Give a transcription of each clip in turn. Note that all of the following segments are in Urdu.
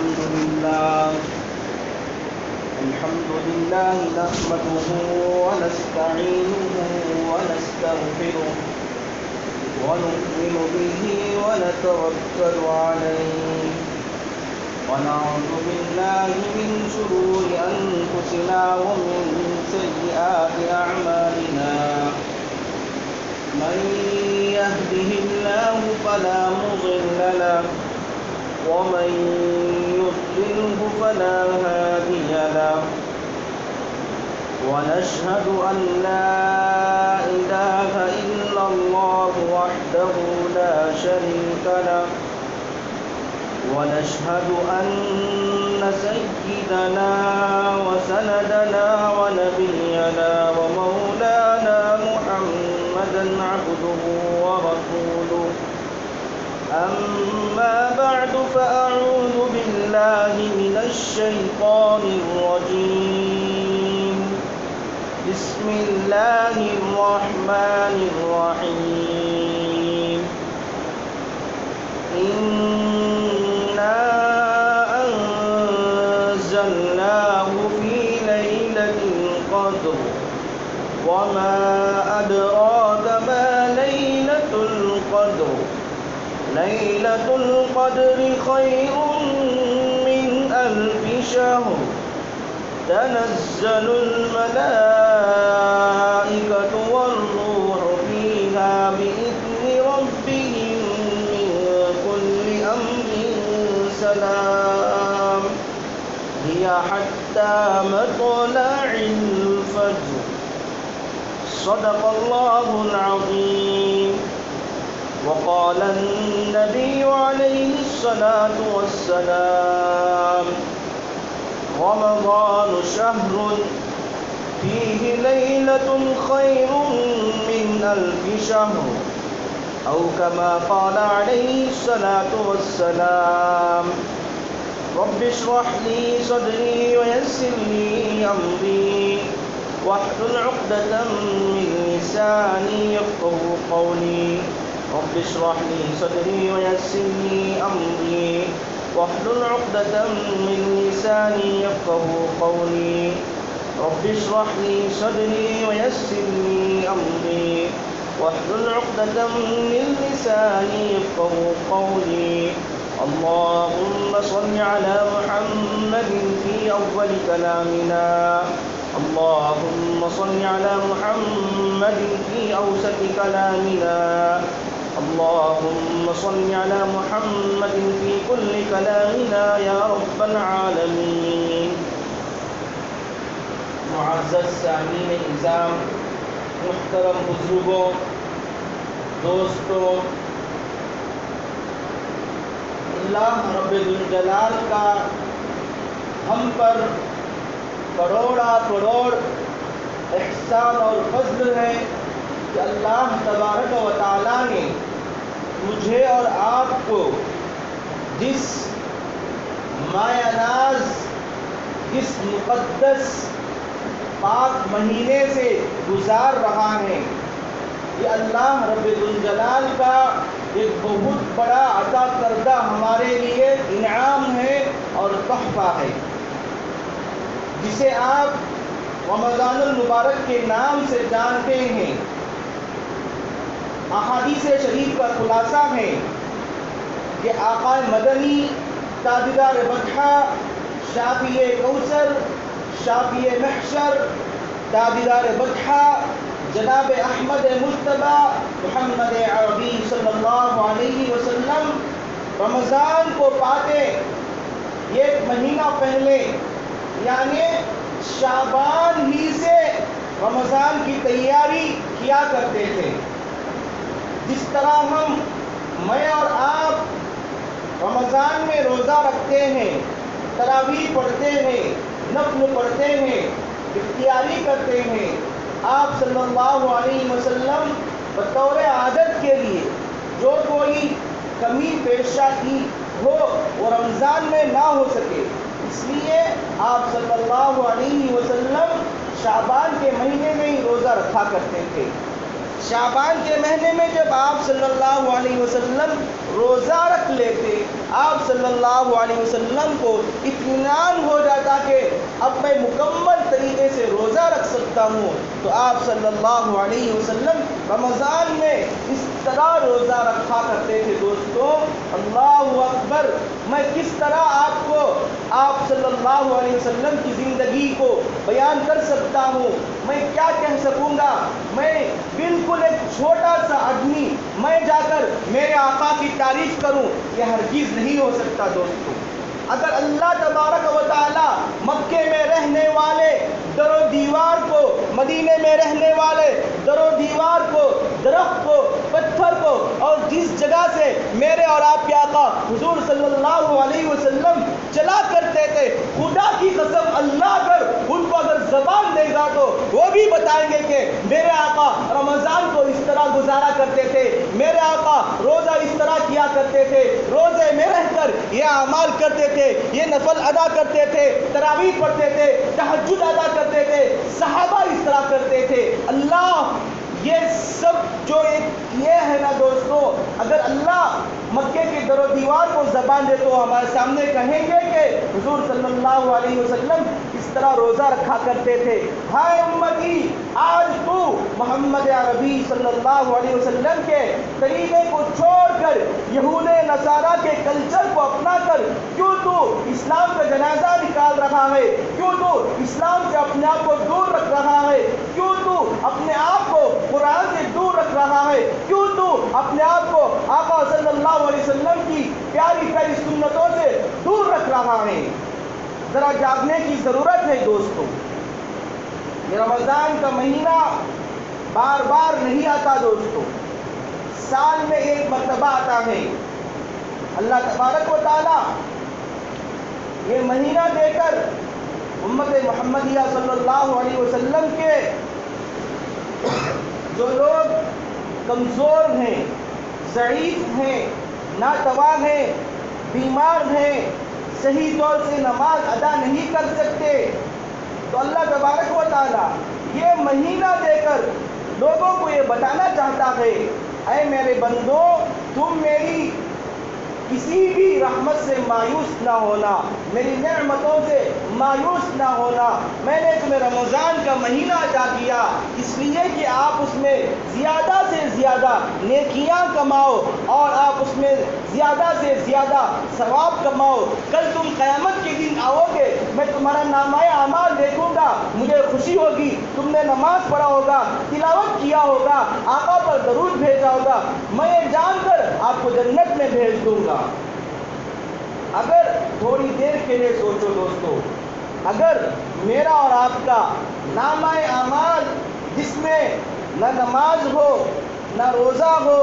الحمد لله نحمده ونستعينه ونستغفره ونؤمن به ونتوكل عليه ونعوذ بالله من شرور أنفسنا ومن سيئات أعمالنا من يهده الله فلا مضل له ومن يضلله فلا هادي له ونشهد أن لا إله إلا الله وحده لا شريك له ونشهد أن سيدنا وسندنا ونبينا ومولانا محمدا عبده ورسوله أما بعد فأعوذ بالله من الشيطان الرجيم بسم الله الرحمن الرحيم إنا أنزلناه في ليلة القدر وما أدراك ما ليلة القدر ليلة القدر خير من 1000 شهر تنزل الملائكة والروح فيها بإذن ربهم من كل أمر سلام هي حتى مطلع الفجر صدق الله العظيم. وقال النبي عليه الصلاة والسلام رمضان شهر فيه ليلة خير من 1000 شهر أو كما قال عليه الصلاة والسلام. رب اشرح لي صدري ويسر لي أمري واحلل عقدة من لساني يفقهوا قولي. رب اشرح لي صدري ويسر لي أمري واحلل عقدة من لساني يفقهوا قولي. رب اشرح لي صدري ويسر لي أمري واحلل عقدة من لساني يفقهوا قولي. اللهم صل على محمد في أول كلامنا اللهم صل على محمد في أوسط كلامنا اللهم صل على محمد في كل كلامنا يا رب العالمين. معزز سامعین اعظام، محترم بزرگوں، دوستوں، اللہ رب الجلال کا ہم پر کروڑا کروڑ احسان اور فضل ہے کہ اللہ تبارک و تعالیٰ نے مجھے اور آپ کو جس مایہ ناز، جس مقدس پاک مہینے سے گزار رہا ہے، یہ اللہ رب الجلال کا ایک بہت بڑا عطا کردہ ہمارے لیے انعام ہے اور تحفہ ہے، جسے آپ رمضان المبارک کے نام سے جانتے ہیں۔ احادیث شریف کا خلاصہ ہے کہ آقا مدنی تاجدار بطحہ، شافی کوثر، شافی محشر، تاجدار بطحہ جناب احمد مجتبی محمد عربی صلی اللہ علیہ وسلم رمضان کو پاتے ایک مہینہ پہلے یعنی شعبان ہی سے رمضان کی تیاری کیا کرتے تھے۔ جس طرح میں اور آپ رمضان میں روزہ رکھتے ہیں، تراویح پڑھتے ہیں، نفل پڑھتے ہیں، اختیاری کرتے ہیں، آپ صلی اللہ علیہ وسلم بطور عادت کے لیے جو کوئی کمی پیشہ کی ہو وہ رمضان میں نہ ہو سکے، اس لیے آپ صلی اللہ علیہ وسلم شعبان کے مہینے میں ہی روزہ رکھا کرتے تھے۔ شعبان کے مہینے میں جب آپ صلی اللہ علیہ وسلم روزہ رکھ لیتے، آپ صلی اللہ علیہ وسلم کو اطمینان ہو جاتا کہ اب میں مکمل طریقے سے روزہ رکھ سکتا ہوں، تو آپ صلی اللہ علیہ وسلم رمضان میں اس طرح روزہ رکھا کرتے تھے۔ دوستو اللہ اکبر، میں کس طرح آپ صلی اللہ علیہ وسلم کی زندگی کو بیان کر سکتا ہوں، میں کیا کہہ سکوں گا؟ میں بالکل ایک چھوٹا سا آدمی میں جا کر میرے آقا کی تعریف کروں، یہ ہرگز نہیں ہو سکتا۔ دوستو اگر اللہ تبارک و تعالی مکے میں رہنے والے در و دیوار کو، مدینے میں رہنے والے در و دیوار کو، درخت کو، پتھر کو، اور جس جگہ سے میرے اور آپ کے آقا حضور صلی اللہ علیہ وسلم چلا کرتے تھے، خدا کی قسم اللہ اگر زبان دے گا تو وہ بھی بتائیں گے کہ میرے آقا رمضان کو اس طرح گزارا کرتے تھے، میرے آقا روزہ اس طرح کیا کرتے تھے، روزے میں رہ کر یہ اعمال کرتے تھے، یہ نفل ادا کرتے تھے، تراویح پڑھتے تھے، تہجد ادا کرتے تھے، صحابہ اس طرح کرتے تھے۔ اللہ یہ سب جو یہ ہے نا دوستو، اگر اللہ مکے کے در و دیوار کو زبان دے تو ہمارے سامنے کہیں گے کہ حضور صلی اللہ علیہ وسلم اس طرح روزہ رکھا کرتے تھے۔ ہائے امتی، آج تو محمد عربی صلی اللہ علیہ وسلم کے طریقے کو چھوڑ کر یہود نصارہ کے کلچر کو اپنا کر کیوں تو اسلام کا جنازہ نکال رہا ہے؟ کیوں تو اسلام سے اپنے آپ کو دور رکھ رہا ہے؟ کیوں تو اپنے آپ کو قرآن سے دور رکھ رہا ہے؟ کیوں تو اپنے آپ کو آقا صلی اللہ علیہ وسلم کی پیاری پیاری سنتوں سے دور رکھ رہا ہے؟ ذرا جاگنے کی ضرورت ہے دوستو۔ یہ رمضان کا مہینہ بار بار نہیں آتا دوستو، سال میں ایک مرتبہ آتا ہے۔ اللہ تبارک و تعالی یہ مہینہ دے کر امت محمدیہ صلی اللہ علیہ وسلم کے جو لوگ کمزور ہیں، ضعیف ہیں، ناتواں ہیں، بیمار ہیں، صحیح طور سے نماز ادا نہیں کر سکتے، تو اللہ تبارک و تعالی یہ مہینہ دے کر لوگوں کو یہ بتانا چاہتا ہے، اے میرے بندو، تم میری کسی بھی رحمت سے مایوس نہ ہونا، میری نعمتوں سے مایوس نہ ہونا۔ میں نے تمہیں رمضان کا مہینہ عطا کیا اس لیے کہ آپ اس میں زیادہ سے زیادہ نیکیاں کماؤ اور آپ اس میں زیادہ سے زیادہ ثواب کماؤ۔ کل تم قیامت کے دن آؤ گے، میں تمہارا نامہ اعمال دیکھوں گا، مجھے خوشی ہوگی، تم نے نماز پڑھا ہوگا، تلاوت کیا ہوگا، آقا پر درود بھیجا ہوگا، میں یہ جان کر آپ کو جنت میں بھیج دوں گا۔ اگر تھوڑی دیر کے لیے سوچو دوستو، اگر میرا اور آپ کا نامہ اعمال جس میں نہ نماز ہو، نہ روزہ ہو،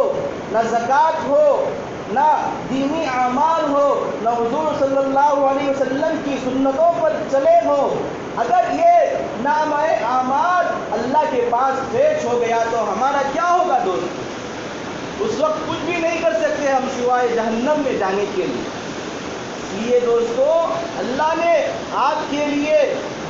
نہ زکوٰۃ ہو، نہ دینی اعمال ہو، نہ حضور صلی اللہ علیہ وسلم کی سنتوں پر چلے ہو، اگر یہ نامہ اعمال اللہ کے پاس پیش ہو گیا تو ہمارا کیا ہوگا دوست؟ اس وقت کچھ بھی نہیں کر سکتے ہم سوائے جہنم میں جانے کے لیے۔ اس لیے دوستو اللہ نے آپ کے لیے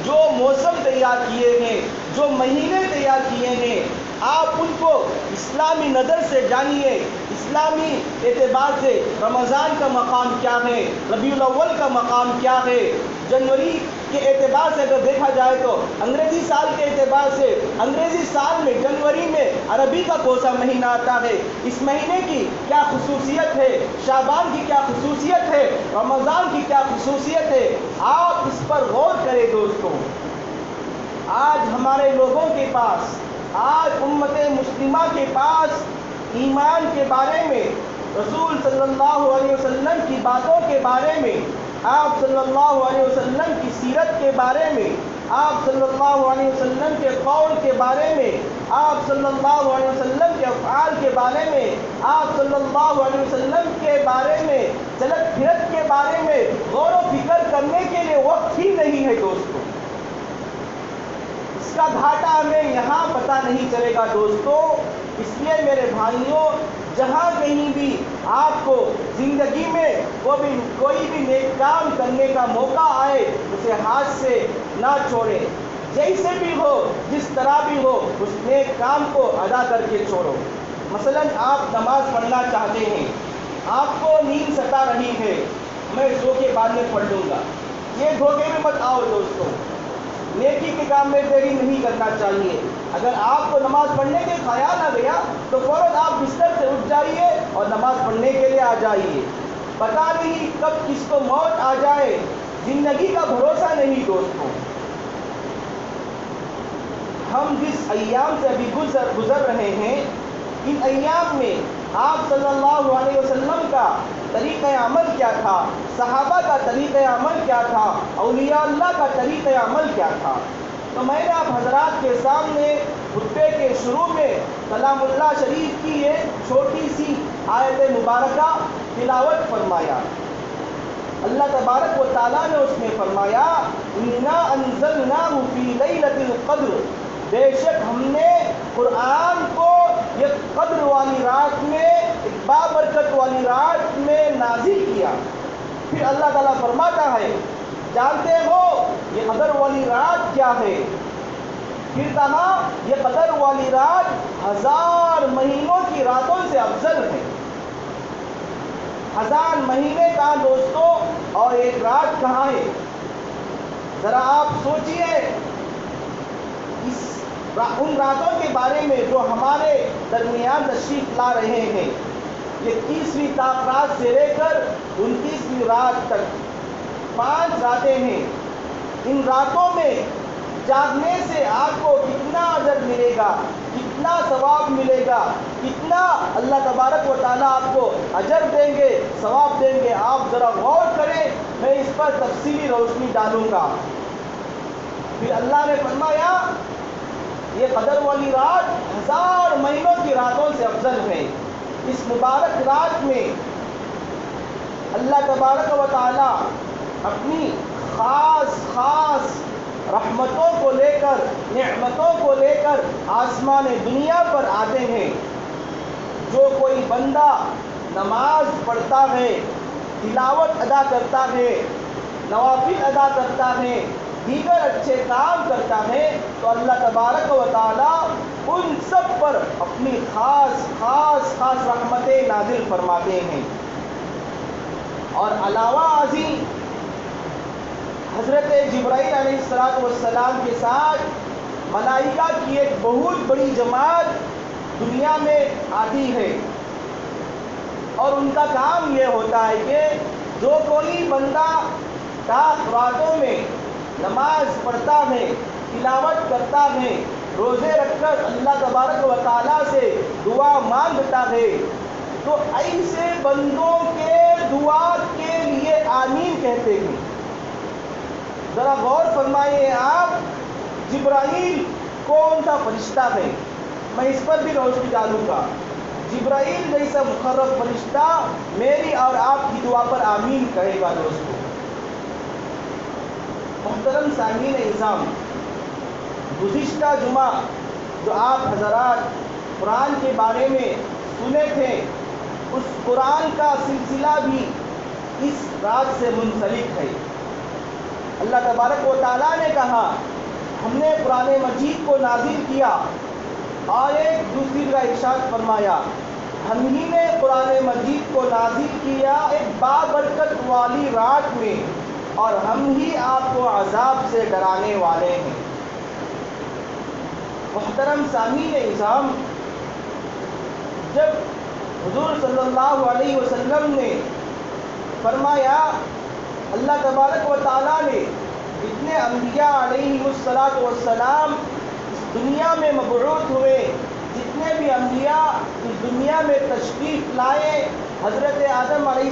جو موسم تیار کیے ہیں، جو مہینے تیار کیے ہیں، آپ ان کو اسلامی نظر سے جانیے۔ اسلامی اعتبار سے رمضان کا مقام کیا ہے، ربیع الاول کا مقام کیا ہے، جنوری کے اعتبار سے اگر دیکھا جائے تو انگریزی سال کے اعتبار سے انگریزی سال میں جنوری میں عربی کا کون سا مہینہ آتا ہے، اس مہینے کی کیا خصوصیت ہے، شعبان کی کیا خصوصیت ہے، رمضان کی کیا خصوصیت ہے، آپ اس پر غور کریں دوستوں۔ آج ہمارے لوگوں کے پاس، آج امت مسلمہ کے پاس ایمان کے بارے میں، رسول صلی اللہ علیہ وسلم کی باتوں کے بارے میں، آپ صلی اللہ علیہ وسلم کی سیرت کے بارے میں، آپ صلی اللہ علیہ وسلم کے قول کے بارے میں، آپ صلی اللہ علیہ وسلم کے افعال کے بارے میں، آپ صلی اللہ علیہ وسلم کے بارے میں، چلت پھرت کے بارے میں غور و فکر کرنے کے لیے وقت ہی نہیں ہے دوستو۔ اس کا گھاٹا ہمیں یہاں پتہ نہیں چلے گا دوستو۔ اس لیے میرے بھائیوں، جہاں کہیں بھی آپ کو زندگی میں کوئی بھی نیک کام کرنے کا موقع آئے، اسے ہاتھ سے نہ چھوڑیں۔ جیسے بھی ہو، جس طرح بھی ہو، اس نیک کام کو ادا کر کے چھوڑو۔ مثلا آپ نماز پڑھنا چاہتے ہیں، آپ کو نیند ستا رہی ہے، میں سو کے بعد میں پڑھ لوں گا، یہ دھوکے میں مت آؤ دوستوں۔ نیکی کے کام میں دیری نہیں کرنا چاہیے۔ اگر آپ کو نماز پڑھنے کے خیال آ گیا تو فوراً آپ بستر سے اٹھ جائیے اور نماز پڑھنے کے لیے آ جائیے۔ پتہ نہیں کب کس کو موت آ جائے، زندگی کا بھروسہ نہیں دوستوں۔ ہم جس ایام سے ابھی گزر رہے ہیں، ان ایام میں آپ صلی اللہ علیہ وسلم کا طریقہ عمل کیا تھا، صحابہ کا طریقہ عمل کیا تھا، اولیاء اللہ کا طریقہ عمل کیا تھا۔ تو میں نے آپ حضرات کے سامنے خطبے کے شروع میں کلام اللہ شریف کی ایک چھوٹی سی آیت مبارکہ تلاوت فرمایا۔ اللہ تبارک و تعالیٰ نے اس میں فرمایا اِنَّا أَنزَلْنَاهُ فِي لَيْلَةِ الْقَدْرِ، بے شک ہم نے قرآن کو یہ قدر والی رات میں، ایک بابرکت والی رات میں نازل کیا۔ پھر اللہ تعالیٰ فرماتا ہے جانتے ہو یہ قدر والی رات کیا ہے؟ پھر کہا یہ قدر والی رات 1000 مہینوں کی راتوں سے افضل ہے۔ 1000 مہینے کہاں دوستوں، اور ایک رات کہاں ہے؟ ذرا آپ سوچئے ان راتوں کے بارے میں جو ہمارے درمیان تشریف لا رہے ہیں۔ یہ 21ویں رات سے لے کر 29ویں رات تک 5 راتیں ہیں۔ ان راتوں میں جاگنے سے آپ کو کتنا اجر ملے گا، کتنا ثواب ملے گا، کتنا اللہ تبارک و تعالیٰ آپ کو اجر دیں گے، ثواب دیں گے، آپ ذرا غور کریں، میں اس پر تفصیلی روشنی ڈالوں گا۔ پھر اللہ نے فرمایا یہ قدر والی رات 1000 مہینوں کی راتوں سے افضل ہے۔ اس مبارک رات میں اللہ تبارک و تعالیٰ اپنی خاص رحمتوں کو لے کر، نعمتوں کو لے کر آسمان دنیا پر آتے ہیں۔ جو کوئی بندہ نماز پڑھتا ہے، تلاوت ادا کرتا ہے، نوافل ادا کرتا ہے، دیگر اچھے کام کرتا ہے، تو اللہ تبارک و تعالیٰ ان سب پر اپنی خاص رحمتیں نازل فرماتے ہیں۔ اور علاوہ ازیں حضرت جبرائیل علیہ السلام کے ساتھ ملائکہ کی ایک بہت بڑی جماعت دنیا میں آتی ہے، اور ان کا کام یہ ہوتا ہے کہ جو کوئی بندہ راتوں میں نماز پڑھتا ہے، تلاوت کرتا ہے، روزے رکھ کر اللہ تبارک و تعالیٰ سے دعا مانگتا ہے، تو ایسے بندوں کے دعا کے لیے آمین کہتے ہیں۔ ذرا غور فرمائیے آپ، جبرائیل کون سا فرشتہ ہے؟ میں اس پر بھی روشنی ڈالوں گا۔ جبرائیل جیسا مقرب فرشتہ میری اور آپ کی دعا پر آمین کہے گا دوستوں۔ محترم سامعین اعظام، گزشتہ جمعہ جو آپ حضرات قرآن کے بارے میں سنے تھے، اس قرآن کا سلسلہ بھی اس رات سے منسلک ہے۔ اللہ تبارک و تعالیٰ نے کہا ہم نے قرآن مجید کو نازل کیا، اور ایک دوسری کا ارشاد فرمایا ہم ہی نے قرآن مجید کو نازل کیا ایک بابرکت والی رات میں، اور ہم ہی آپ کو عذاب سے ڈرانے والے ہیں۔ محترم سامعین اعظام، جب حضور صلی اللہ علیہ وسلم نے فرمایا اللہ تبارک و تعالیٰ نے جتنے انبیاء علیہ السلام اس دنیا میں مبعوث ہوئے، جتنے بھی انبیاء اس دنیا میں تشریف لائے، حضرت آدم علیہ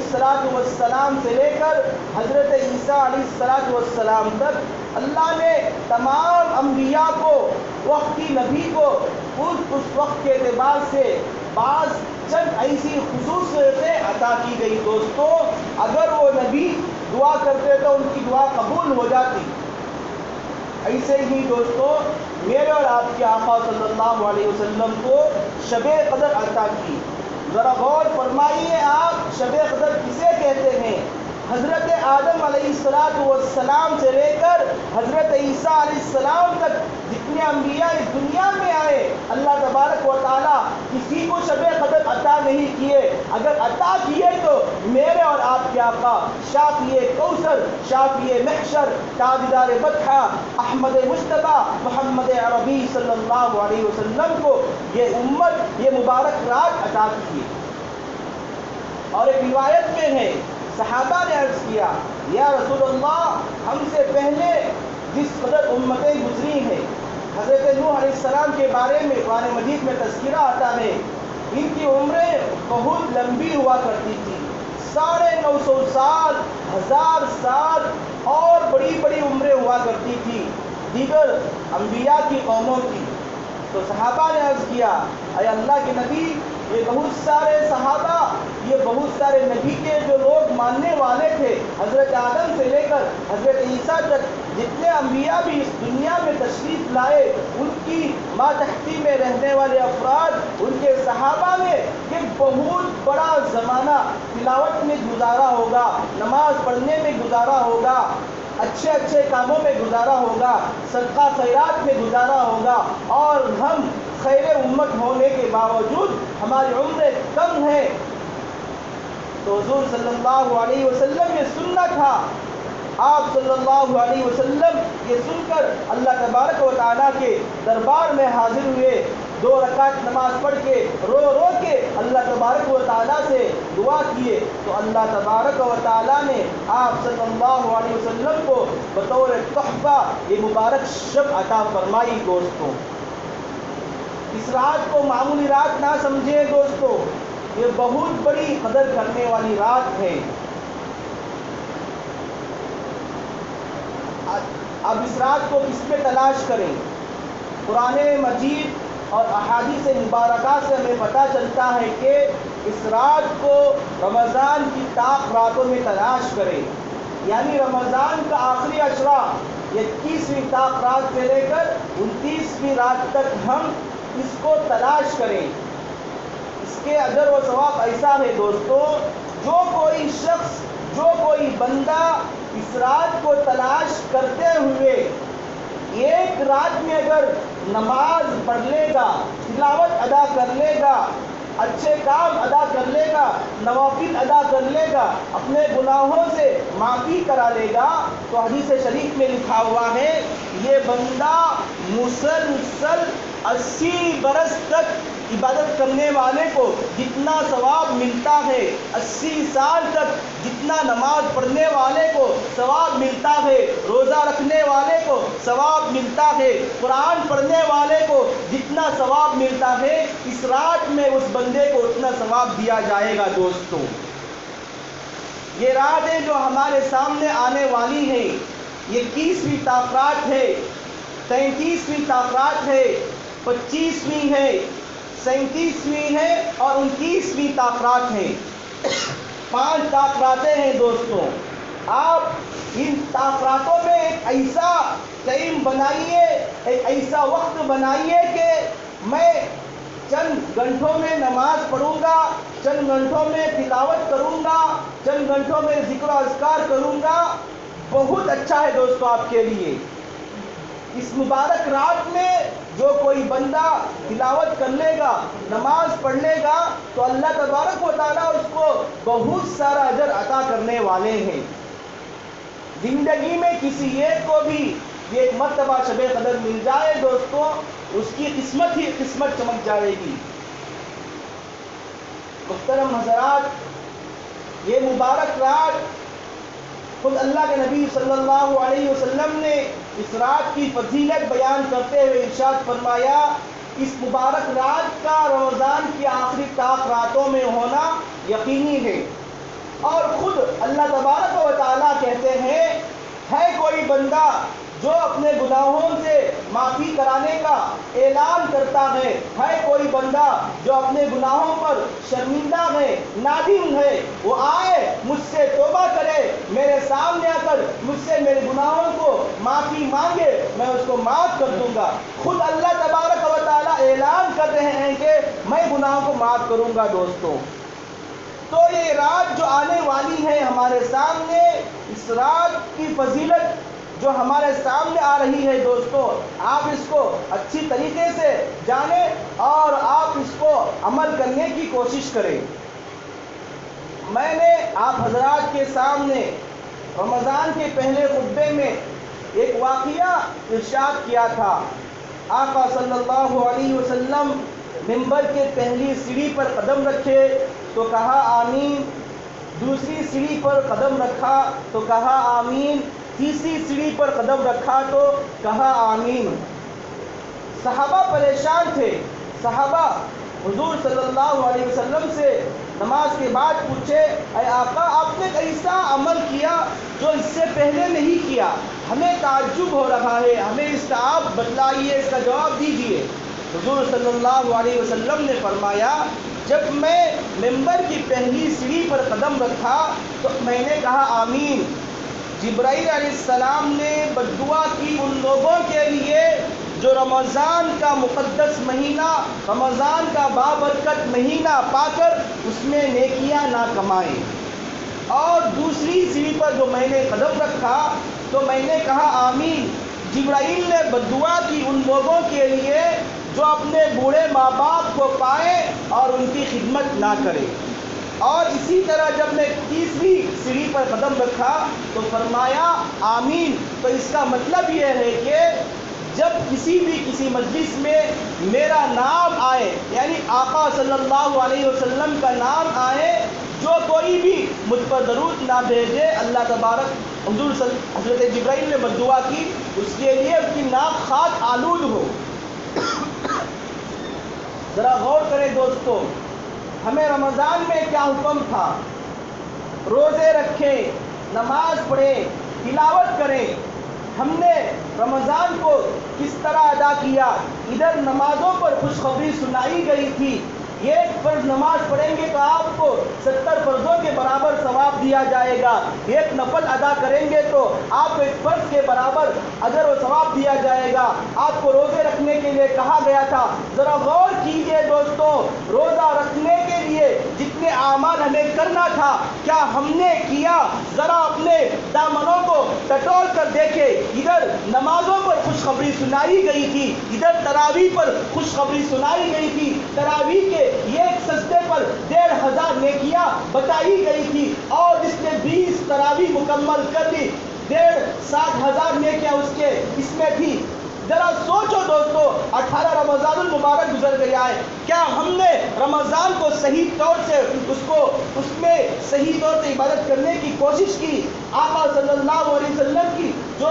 السلام سے لے کر حضرت عیسیٰ علیہ السلام تک، اللہ نے تمام انبیاء کو، وقت کی نبی کو اس وقت کے اعتبار سے بعض چند ایسی خصوصیتیں عطا کی گئی دوستوں، اگر وہ نبی دعا کرتے تو ان کی دعا قبول ہو جاتی۔ ایسے ہی دوستوں میرے اور آپ کے آقا صلی اللہ علیہ وسلم کو شب قدر عطا کی۔ ذرا غور فرمائیے آپ، شب قدر کسے کہتے ہیں؟ حضرت آدم علیہ السلام سے لے کر حضرت عیسیٰ علیہ السلام تک جتنے انبیاء اس دنیا میں آئے، اللہ تبارک و تعالیٰ کسی کو شب قدر عطا نہیں کیے۔ اگر عطا کیے تو میرے اور آپ کے آقا شافی کوثر، شافی محشر، تاجدار بطحہ احمد مجتبیٰ محمد عربی صلی اللہ علیہ وسلم کو یہ امت، یہ مبارک رات عطا کی۔ اور ایک روایت میں ہے، صحابہ نے عرض کیا، یا رسول اللہ، ہم سے پہلے جس قدر امتیں گزری ہیں، حضرت نوح علیہ السلام کے بارے میں قرآن مجید میں تذکرہ آتا ہے، ان کی عمریں بہت لمبی ہوا کرتی تھی، 950 سال، 1000 سال اور بڑی بڑی عمریں ہوا کرتی تھی دیگر انبیاء کی قوموں کی۔ تو صحابہ نے عرض کیا، اے اللہ کے نبی، یہ بہت سارے صحابہ، یہ بہت سارے نبی کے جو لوگ ماننے والے تھے، حضرت آدم سے لے کر حضرت عیسیٰ تک جتنے انبیاء بھی اس دنیا میں تشریف لائے، ان کی ماتحتی میں رہنے والے افراد، ان کے صحابہ نے یہ بہت بڑا زمانہ تلاوت میں گزارا ہوگا، نماز پڑھنے میں گزارا ہوگا، اچھے اچھے کاموں میں گزارا ہوگا، صدقہ خیرات میں گزارا ہوگا، اور ہم خیر امت ہونے کے باوجود ہماری عمریں کم ہیں۔ تو حضور صلی اللہ علیہ وسلم یہ سننا تھا، آپ صلی اللہ علیہ وسلم یہ سن کر اللہ تبارک و تعالیٰ کے دربار میں حاضر ہوئے، 2 رکعت نماز پڑھ کے رو رو کے اللہ تبارک و تعالیٰ سے دعا کیے، تو اللہ تبارک و تعالیٰ نے آپ صلی اللہ علیہ وسلم کو بطور تحفہ یہ مبارک شب عطا فرمائی۔ دوستوں، اس رات کو معمولی رات نہ سمجھیں دوستوں، یہ بہت بڑی قدر کرنے والی رات ہے۔ اب اس رات کو کس میں تلاش کریں؟ قرآن مجید اور احادیث مبارکہ سے ہمیں پتہ چلتا ہے کہ اس رات کو رمضان کی طاق راتوں میں تلاش کریں، یعنی رمضان کا آخری عشرہ، 21ویں طاق رات سے لے کر 29ویں رات تک ہم اس کو تلاش کریں۔ اس کے اجر و ثواب ایسا ہے دوستو، جو کوئی شخص، جو کوئی بندہ اس رات کو تلاش کرتے ہوئے ایک رات میں اگر نماز پڑھ لے گا، تلاوت ادا کر لے گا، اچھے کام ادا کر لے گا، نوافل ادا کر لے گا، اپنے گناہوں سے معافی کرا لے گا، تو حدیث شریف میں لکھا ہوا ہے، یہ بندہ مسلسل 80 برس تک عبادت کرنے والے کو جتنا ثواب ملتا ہے، 80 سال تک جتنا نماز پڑھنے والے کو ثواب ملتا ہے، روزہ رکھنے والے کو ثواب ملتا ہے، قرآن پڑھنے والے کو جتنا ثواب ملتا ہے، اس رات میں اس بندے کو اتنا ثواب دیا جائے گا۔ دوستو، یہ راتیں جو ہمارے سامنے آنے والی ہیں، یہ 21ویں طاق رات ہے، 33ویں طاق رات ہے، 25ویں ہے، 37ویں ہے اور 29ویں طاق رات ہے۔ 5 طاق راتیں ہیں دوستوں۔ آپ ان طاق راتوں میں ایک ایسا ٹائم بنائیے، ایک ایسا وقت بنائیے کہ میں چند گھنٹوں میں نماز پڑھوں گا، چند گھنٹوں میں تلاوت کروں گا، چند گھنٹوں میں ذکر و اذکار کروں گا۔ بہت اچھا ہے دوستو آپ کے لیے۔ اس مبارک رات میں جو کوئی بندہ تلاوت کر لے گا، نماز پڑھ لے گا، تو اللہ تبارک و تعالیٰ اس کو بہت سارا اجر عطا کرنے والے ہیں۔ زندگی میں کسی ایک کو بھی ایک مرتبہ شب قدر مل جائے دوستوں، اس کی قسمت ہی قسمت چمک جائے گی۔ محترم حضرات، یہ مبارک رات خود اللہ کے نبی صلی اللہ علیہ وسلم نے اس رات کی فضیلت بیان کرتے ہوئے ارشاد فرمایا، اس مبارک رات کا رمضان کی آخری طاق راتوں میں ہونا یقینی ہے۔ اور خود اللہ تبارک و تعالیٰ کہتے ہیں، ہے کوئی بندہ جو اپنے گناہوں سے معافی کرانے کا اعلان کرتا ہے کوئی بندہ جو اپنے گناہوں پر شرمندہ ہے، نادم ہے، وہ آئے مجھ سے توبہ کرے، میرے سامنے آ کر مجھ سے میرے گناہوں کو معافی مانگے، میں اس کو معاف کر دوں گا۔ خود اللہ تبارک و تعالیٰ اعلان کر رہے ہیں کہ میں گناہوں کو معاف کروں گا۔ دوستوں، تو یہ رات جو آنے والی ہے ہمارے سامنے، اس رات کی فضیلت جو ہمارے سامنے آ رہی ہے دوستو، آپ اس کو اچھی طریقے سے جانیں اور آپ اس کو عمل کرنے کی کوشش کریں۔ میں نے آپ حضرات کے سامنے رمضان کے پہلے خطبے میں ایک واقعہ ارشاد کیا تھا۔ آقا صلی اللہ علیہ وسلم منبر کے پہلی سیڑھی پر قدم رکھے تو کہا آمین، دوسری سیڑھی پر قدم رکھا تو کہا آمین، تیسری سیڑھی پر قدم رکھا تو کہا آمین۔ صحابہ پریشان تھے۔ صحابہ حضور صلی اللہ علیہ وسلم سے نماز کے بعد پوچھے، اے آقا آپ نے ایسا عمل کیا جو اس سے پہلے نہیں کیا، ہمیں تعجب ہو رہا ہے، ہمیں اس کا آپ بتلائیے، اس کا جواب دیجیے۔ حضور صلی اللہ علیہ وسلم نے فرمایا، جب میں منبر کی پہلی سیڑھی پر قدم رکھا تو میں نے کہا آمین۔ جبرائیل علیہ السلام نے بددعا کی ان لوگوں کے لیے جو رمضان کا مقدس مہینہ، رمضان کا بابرکت مہینہ پا کر اس میں نیکیاں نہ کمائیں۔ اور دوسری سیڑھی پر جو میں نے قدم رکھا تو میں نے کہا آمین۔ جبرائیل نے بددعا کی ان لوگوں کے لیے جو اپنے بوڑھے ماں باپ کو پائے اور ان کی خدمت نہ کرے۔ اور اسی طرح جب میں تیسری سیڑھی پر قدم رکھا تو فرمایا آمین۔ تو اس کا مطلب یہ ہے کہ جب کسی مجلس میں میرا نام آئے، یعنی آقا صلی اللہ علیہ وسلم کا نام آئے، جو کوئی بھی مجھ پر درود نہ بھیجے، اللہ تبارک حضرت جبرائیل نے بددعا کی، اس کے لیے اس کی ناک خاک آلود ہو۔ ذرا غور کریں دوستو، ہمیں رمضان میں کیا حکم تھا؟ روزے رکھیں، نماز پڑھیں، تلاوت کریں۔ ہم نے رمضان کو کس طرح ادا کیا؟ ادھر نمازوں پر خوشخبری سنائی گئی تھی، ایک فرض نماز پڑھیں گے تو آپ کو 70 فرضوں کے برابر ثواب دیا جائے گا، ایک نفل ادا کریں گے تو آپ کو ایک فرض کے برابر اجر و ثواب دیا جائے گا۔ آپ کو روزے رکھنے کے لیے کہا گیا تھا۔ ذرا غور کیجئے دوستو، روزہ رکھنے کے لیے جتنے اعمال ہمیں کرنا تھا کیا ہم نے کیا؟ ذرا اپنے دامنوں کو ٹٹول کر دیکھیں، ادھر نمازوں پر خوشخبری سنائی گئی تھی، ادھر تراویح پر خوشخبری سنائی گئی تھی۔ تراویح کے ایک سجدے پر 1500 نیکیاں بتائی گئی تھی، اور جس نے 20 تراویح مکمل کر لی 60,000 نیکیاں اس میں تھی۔ ذرا سوچو دوستو، 18 رمضان المبارک گزر گیا ہے، کیا ہم نے رمضان کو صحیح طور سے اس میں صحیح طور سے عبادت کرنے کی کوشش کی؟ آقا صلی اللہ علیہ وسلم کی جو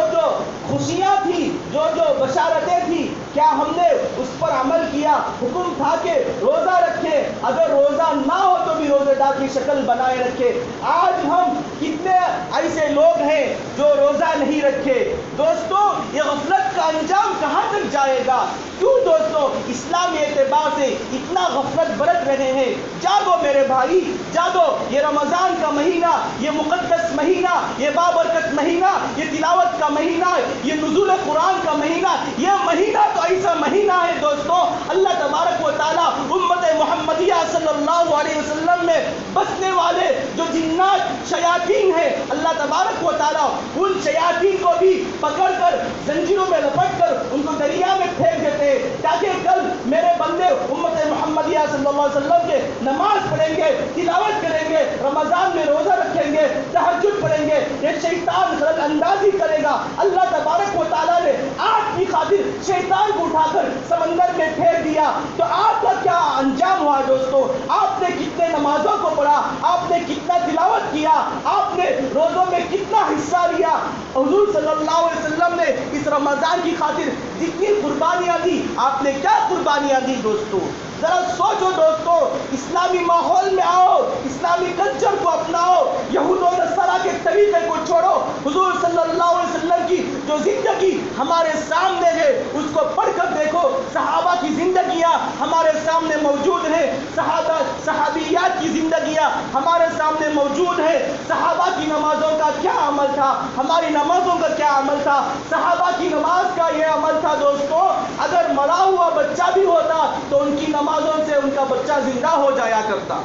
خوشیاں تھی، جو بشارتیں تھی، کیا ہم نے اس پر عمل کیا؟ حکم تھا کہ روزہ رکھیں، اگر روزہ نہ ہو تو بھی روزے دار کی شکل بنائے رکھے۔ آج ہم کتنے ایسے لوگ ہیں جو روزہ نہیں رکھے؟ دوستو، یہ غفلت کا انجام کہاں تک جائے گا؟ کیوں دوستو اسلامی اعتبار سے اتنا غفلت برت رہے ہیں؟ جاگو میرے بھائی، جاگو۔ یہ رمضان کا مہینہ، یہ مقدس مہینہ، یہ بابرکت مہینہ، یہ تلاوت کا مہینہ، یہ نزول قرآن کا مہینہ، یہ مہینہ تو ایسا مہینہ ہے دوستو، اللہ تبارک و تعالیٰ امت محمدیہ صلی اللہ علیہ وسلم میں بسنے والے جو جنات شیاطین ہیں، اللہ تبارک و تعالیٰ ان شیاطین کو بھی پکڑ کر زنجیروں میں لپٹ کر ان کو دریا میں پھینک دیتے ہیں، تاکہ کل میرے بندے امت محمدیہ صلی اللہ علیہ وسلم کے نماز پڑھیں گے، تلاوت کریں گے، رمضان میں روزہ رکھیں گے، تہجد پڑھیں گے، یہ شیطان غلط اندازی کرے گا۔ اللہ تبارک و تعالیٰ نے آپ کی خاطر شیطان کو اٹھا کر سمندر میں پھینک دیا، تو آپ کا کیا انجام ہوا دوستو؟ آپ نے کتنے نمازوں کو پڑھا، آپ نے کتنا تلاوت کیا، آپ نے روزوں میں کتنا حصہ لیا؟ حضور صلی اللہ علیہ وسلم نے اس رمضان کی خاطر جتنی قربانیاں دی، آپ نے کیا قربانیاں دی دوستو؟ ذرا سوچو دوستو، اسلامی ماحول میں آؤ، اسلامی کلچر کو اپناؤ، یہود و نصارہ کے طریقے کو چھوڑو۔ حضور صلی اللہ علیہ وسلم کی جو زندگی ہمارے سامنے ہے اس کو پڑھ کر دیکھو، صحابہ کی زندگیاں ہمارے سامنے موجود ہیں، صحابیات کی زندگیاں ہمارے سامنے موجود ہیں۔ صحابہ کی نمازوں کا کیا عمل تھا، ہماری نمازوں کا کیا عمل تھا؟ صحابہ کی نماز کا یہ عمل تھا دوستو، اگر مرا ہوا بچہ بھی ہوتا تو ان کی نمازوں سے ان کا بچہ زندہ ہو جایا کرتا۔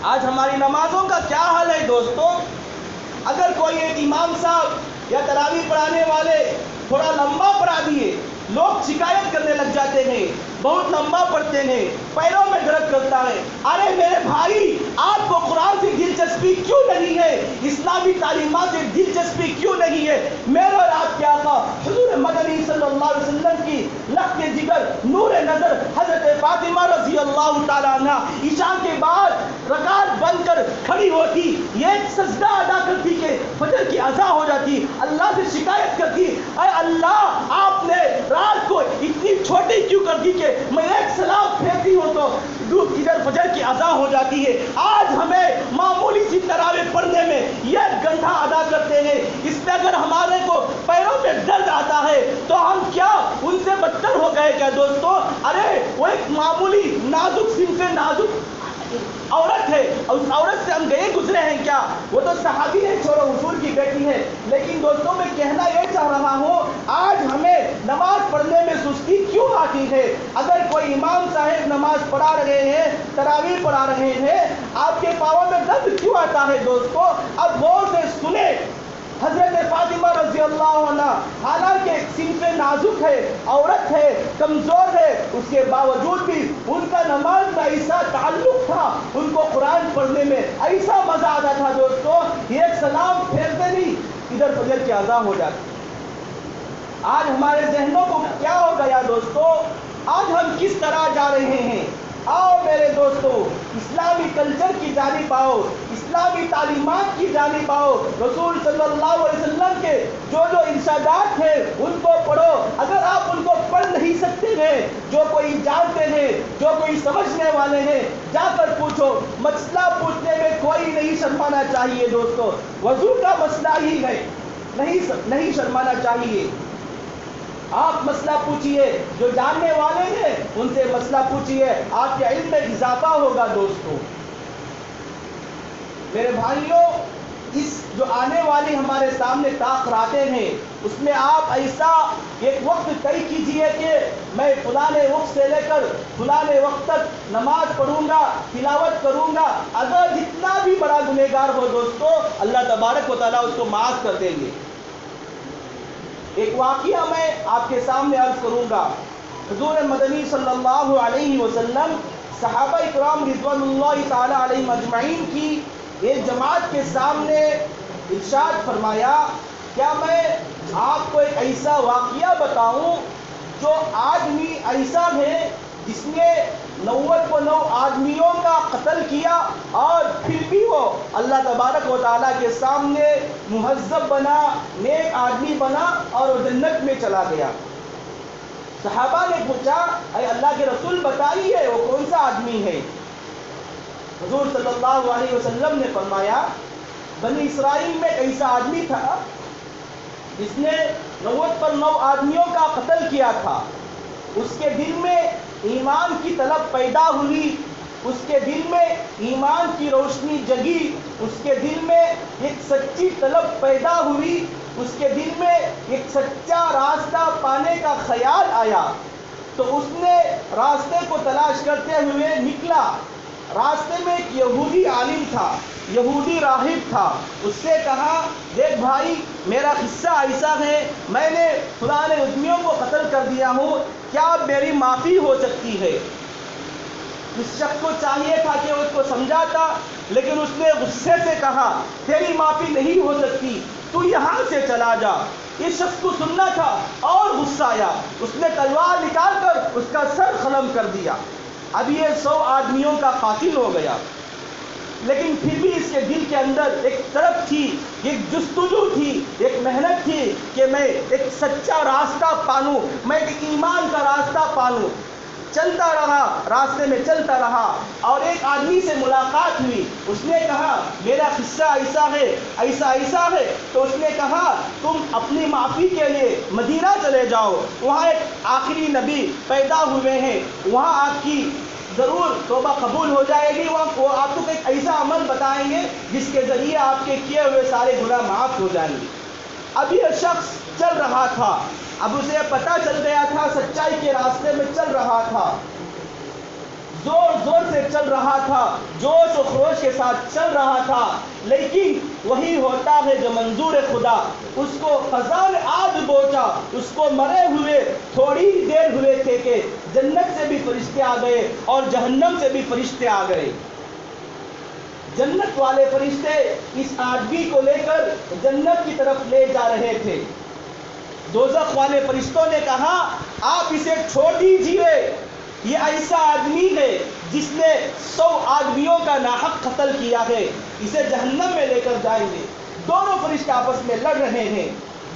آج ہماری نمازوں کا کیا حال ہے دوستو؟ اگر کوئی ایک امام صاحب یا تراویح پڑھانے والے تھوڑا لمبا پڑھا دیے، لوگ شکایت کرنے لگ جاتے ہیں، بہت لمبا پڑھتے ہیں، پیروں میں درد کرتا ہے۔ ارے میرے بھائی، آپ کو قرآن سے دلچسپی کیوں نہیں ہے؟ اسلامی تعلیمات سے دلچسپی کیوں نہیں ہے؟ میرے اور آپ کے آقا حضور مدنی صلی اللہ علیہ وسلم کی لخت جگر، نور نظر حضرت فاطمہ رضی اللہ تعالیٰ عنہ عشاء کے بعد رکعت بن کر کھڑی ہوتی، یہ سجدہ ادا کرتی کہ فجر کی اذان ہو جاتی، اللہ سے شکایت کرتی، اے اللہ آپ نے رات کو اتنی چھوٹی کیوں کر دی کہ میں ایک سلام پھیرتی ہوں تو دودھ ادھر فجر کی اذان ہو جاتی ہے۔ آج ہمیں معمولی سی تراویح پڑھنے میں یہ گھنٹہ ادا کرتے ہیں، اس میں اگر ہمارے کو پیروں میں درد آتا ہے تو ہم کیا ان سے بدتر ہو گئے کیا دوستو؟ ارے وہ ایک معمولی نازک صنف نازک عورت ہے، اور اس عورت سے ہم گئے گزرے ہیں کیا؟ وہ تو صحابی ہے، چھوڑو حضور کی بیٹی ہے۔ لیکن دوستوں میں کہنا یہ چاہ رہا ہوں، آج ہمیں نماز پڑھنے میں سستی کیوں آتی ہے؟ اگر کوئی امام صاحب نماز پڑھا رہے ہیں، تراویح پڑھا رہے ہیں، آپ کے پاؤں میں درد کیوں آتا ہے دوستو؟ اب غور سے سنیں، حضرت فاطمہ رضی اللہ عنہ حالانکہ صنف نازک ہے، عورت ہے، کمزور ہے، اس کے باوجود بھی ان کا نماز میں ایسا تعلق تھا، ان کو قرآن پڑھنے میں ایسا مزہ آتا تھا دوستو، ایک سلام پھیرتے نہیں ادھر فجر کی اذان ہو جاتی۔ آج ہمارے ذہنوں کو کیا ہو گیا دوستو؟ آج ہم کس طرح جا رہے ہیں؟ آؤ میرے دوستو، اسلامی کلچر کی جانب آؤ، اسلامی تعلیمات کی جانب آؤ، رسول صلی اللہ علیہ وسلم کے جو ارشادات ہیں ان کو پڑھو۔ اگر آپ ان کو پڑھ نہیں سکتے ہیں، جو کوئی جانتے ہیں، جو کوئی سمجھنے والے ہیں، جا کر پوچھو۔ مسئلہ پوچھنے میں کوئی نہیں شرمانا چاہیے دوستو، وضو کا مسئلہ ہی ہے، نہیں شرمانا چاہیے۔ آپ مسئلہ پوچھئے، جو جاننے والے ہیں ان سے مسئلہ پوچھئے، آپ کے علم میں اضافہ ہوگا دوستو۔ میرے بھائیوں، اس جو آنے والی ہمارے سامنے تاخراتیں ہیں، اس میں آپ ایسا ایک وقت طے کیجئے کہ میں فلانے وقت سے لے کر فلانے وقت تک نماز پڑھوں گا، تلاوت کروں گا۔ اگر جتنا بھی بڑا گنہگار ہو دوستو، اللہ تبارک و تعالیٰ اس کو معاف کر دیں گے۔ ایک واقعہ میں آپ کے سامنے عرض کروں گا۔ حضور مدنی صلی اللہ علیہ وسلم صحابہ اکرام رضوان اللہ تعالی علیہم اجمعین کی ایک جماعت کے سامنے ارشاد فرمایا، کیا میں آپ کو ایک ایسا واقعہ بتاؤں جو آدمی ایسا ہے جس نے 99 آدمیوں کا قتل کیا اور پھر بھی وہ اللہ تبارک و تعالیٰ کے سامنے مہذب بنا، نیک آدمی بنا اور وہ جنت میں چلا گیا۔ صحابہ نے پوچھا، اے اللہ کے رسول بتائیے وہ کون سا آدمی ہے؟ حضور صلی اللہ علیہ وسلم نے فرمایا، بنی اسرائیل میں ایسا آدمی تھا جس نے 99 آدمیوں کا قتل کیا تھا۔ اس کے دل میں ایمان کی طلب پیدا ہوئی، اس کے دل میں ایمان کی روشنی جگی، اس کے دل میں ایک سچی طلب پیدا ہوئی، اس کے دل میں ایک سچا راستہ پانے کا خیال آیا، تو اس نے راستے کو تلاش کرتے ہوئے نکلا۔ راستے میں ایک یہودی عالم تھا، یہودی راہب تھا، اس سے کہا، دیکھ بھائی میرا قصہ ایسا ہے، میں نے فلاں آدمیوں کو قتل کر دیا ہوں، کیا میری معافی ہو سکتی ہے؟ اس شخص کو چاہیے تھا کہ اس کو سمجھاتا، لیکن اس نے غصے سے کہا، تیری معافی نہیں ہو سکتی، تو یہاں سے چلا جا۔ اس شخص کو سننا تھا اور غصہ آیا، اس نے تلوار نکال کر اس کا سر قلم کر دیا۔ اب یہ 100 آدمیوں کا قاتل ہو گیا، لیکن پھر بھی اس کے دل کے اندر ایک طرف تھی، ایک جستجو تھی، ایک محنت تھی کہ میں ایک سچا راستہ پالوں، میں ایک ایمان کا راستہ پالوں۔ چلتا رہا، راستے میں چلتا رہا اور ایک آدمی سے ملاقات ہوئی۔ اس نے کہا، میرا قصہ ایسا ہے، ایسا ایسا ہے۔ تو اس نے کہا، تم اپنی معافی کے لیے مدینہ چلے جاؤ، وہاں ایک آخری نبی پیدا ہوئے ہیں، وہاں آپ کی ضرور توبہ قبول ہو جائے گی، وہ آپ کو ایک ایسا عمل بتائیں گے جس کے ذریعے آپ کے کیے ہوئے سارے گناہ معاف ہو جائیں گے۔ اب یہ شخص چل رہا تھا، اب اسے پتہ چل گیا تھا، سچائی کے راستے میں چل رہا تھا۔ زور زور سے چل رہا تھا، جوش و خروش کے ساتھ چل رہا تھا، لیکن وہی ہوتا ہے جو منظور خدا، اس کو فضا میں آگ پہنچا، اس کو مرے ہوئے تھوڑی دیر ہوئے تھے کہ جنت سے بھی فرشتے آ گئے اور جہنم سے بھی فرشتے آ گئے۔ جنت والے فرشتے اس آدمی کو لے کر جنت کی طرف لے جا رہے تھے۔ دوزخ والے فرشتوں نے کہا آپ اسے چھوڑ دیجیے، یہ ایسا آدمی ہے جس نے 100 آدمیوں کا ناحق قتل کیا ہے، اسے جہنم میں لے کر جائیں گے۔ دونوں فرشتے آپس میں لڑ رہے ہیں۔